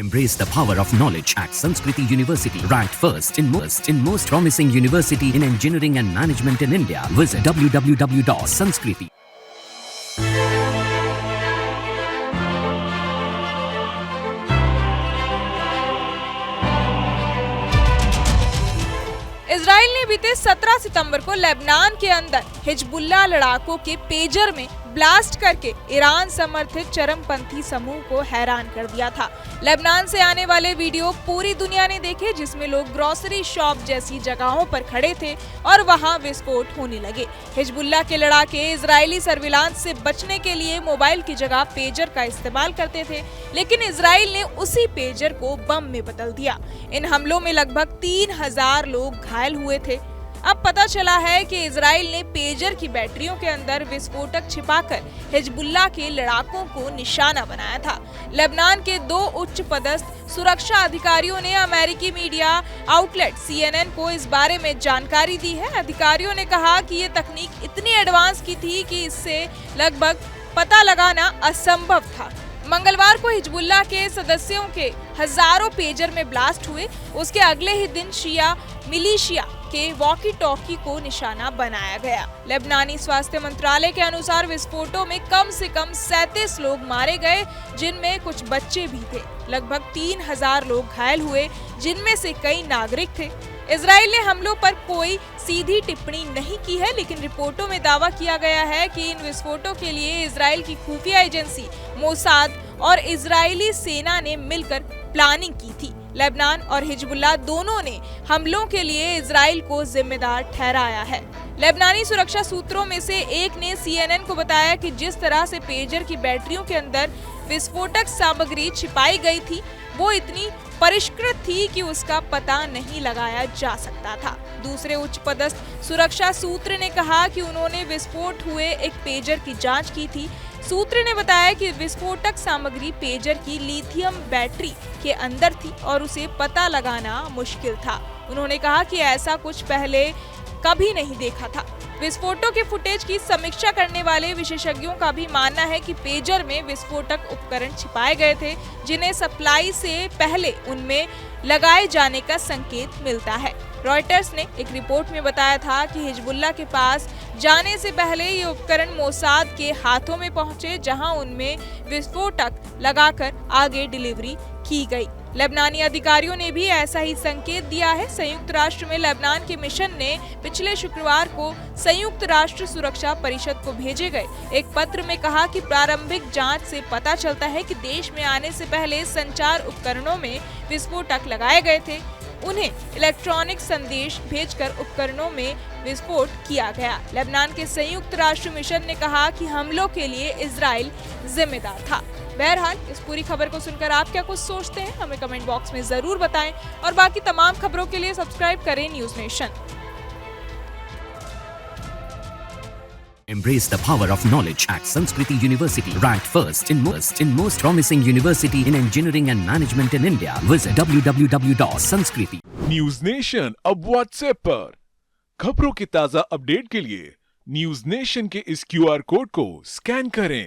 Embrace the power of knowledge at Sanskriti University. Ranked first in most promising university in engineering and management in India. Visit www.sanskriti. Israel ने बीते 17 सितंबर को Lebanon के अंदर Hezbollah लड़ाकों के pager में blast करके ईरान समर्थित चरमपंथी समूह को हैरान कर दिया था। लेबनान से आने वाले वीडियो पूरी दुनिया ने देखे, जिसमें लोग ग्रोसरी शॉप जैसी जगहों पर खड़े थे और वहां विस्फोट होने लगे। हिजबुल्लाह के लड़ाके इजरायली सर्विलांस से बचने के लिए मोबाइल की जगह पेजर का इस्तेमाल करते थे, लेकिन इजराइल ने उसी पेजर को बम में बदल दिया। इन हमलों में लगभग 3000 लोग घायल हुए थे। अब पता चला है कि इजराइल ने पेजर की बैटरियों के अंदर विस्फोटक छिपाकर हिजबुल्लाह के लड़ाकों को निशाना बनाया था। लेबनान के 2 उच्च पदस्थ सुरक्षा अधिकारियों ने अमेरिकी मीडिया आउटलेट CNN को इस बारे में जानकारी दी है। अधिकारियों ने कहा कि ये तकनीक इतनी एडवांस की थी कि इससे लगभग पता लगाना असंभव था। मंगलवार को हिजबुल्लाह के सदस्यों के हजारों पेजर में ब्लास्ट हुए। उसके अगले ही दिन शिया मिलिशिया के वॉकी टॉकी को निशाना बनाया गया। लेबनानी स्वास्थ्य मंत्रालय के अनुसार विस्फोटों में कम से कम 37 लोग मारे गए, जिनमें कुछ बच्चे भी थे। लगभग 3000 लोग घायल हुए, जिनमें से कई नागरिक थे। इजराइल ने हमलों पर कोई सीधी टिप्पणी नहीं की है, लेकिन रिपोर्टों में दावा किया गया है कि इन विस्फोटों के लिए इजराइल की खुफिया एजेंसी मोसाद और इजरायली सेना ने मिलकर प्लानिंग की थी। लेबनान और हिजबुल्लाह दोनों ने हमलों के लिए इजराइल को जिम्मेदार ठहराया है। लेबनानी सुरक्षा सूत्रों में से एक ने CNN को बताया कि जिस तरह से पेजर की बैटरियों के अंदर विस्फोटक सामग्री छिपाई गई थी, वो इतनी परिष्कृत थी कि उसका पता नहीं लगाया जा सकता था। दूसरे उच्च पदस्थ सुरक्षा सूत्र ने कहा कि उन्होंने विस्फोट हुए एक पेजर की जांच की थी। सूत्र ने बताया कि विस्फोटक सामग्री पेजर की लिथियम बैटरी के अंदर थी और उसे पता लगाना मुश्किल था। उन्होंने कहा कि ऐसा कुछ पहले कभी नहीं देखा था। विस्फोटों के फुटेज की समीक्षा करने वाले विशेषज्ञों का भी मानना है कि पेजर में विस्फोटक उपकरण छिपाए गए थे, जिन्हें सप्लाई से पहले उनमें लगाए जाने का संकेत मिलता है। रॉयटर्स ने एक रिपोर्ट में बताया था कि हिजबुल्लाह के पास जाने से पहले ये उपकरण मोसाद के हाथों में पहुंचे, जहां उनमें विस्फोटक लगाकर आगे डिलीवरी की गई। लेबनानी अधिकारियों ने भी ऐसा ही संकेत दिया है। संयुक्त राष्ट्र में लेबनान के मिशन ने पिछले शुक्रवार को संयुक्त राष्ट्र सुरक्षा परिषद को भेजे गए एक पत्र में कहा कि प्रारंभिक जांच से पता चलता है कि देश में आने से पहले संचार उपकरणों में विस्फोटक लगाए गए थे। उन्हें इलेक्ट्रॉनिक संदेश भेजकर उपकरणों में विस्फोट किया गया। लेबनान के संयुक्त राष्ट्र मिशन ने कहा कि हमलों के लिए इजराइल जिम्मेदार था। बहरहाल इस पूरी खबर को सुनकर आप क्या कुछ सोचते हैं, हमें कमेंट बॉक्स में जरूर बताएं और बाकी तमाम खबरों के लिए सब्सक्राइब करें news nation. Embrace the power of knowledge at Sanskriti University. Ranked first in most promising university in engineering and management in India. Visit www.sanskriti. News nation अब व्हाट्सएप पर खबरों के ताजा अपडेट के लिए न्यूज नेशन के इस QR कोड को स्कैन करें।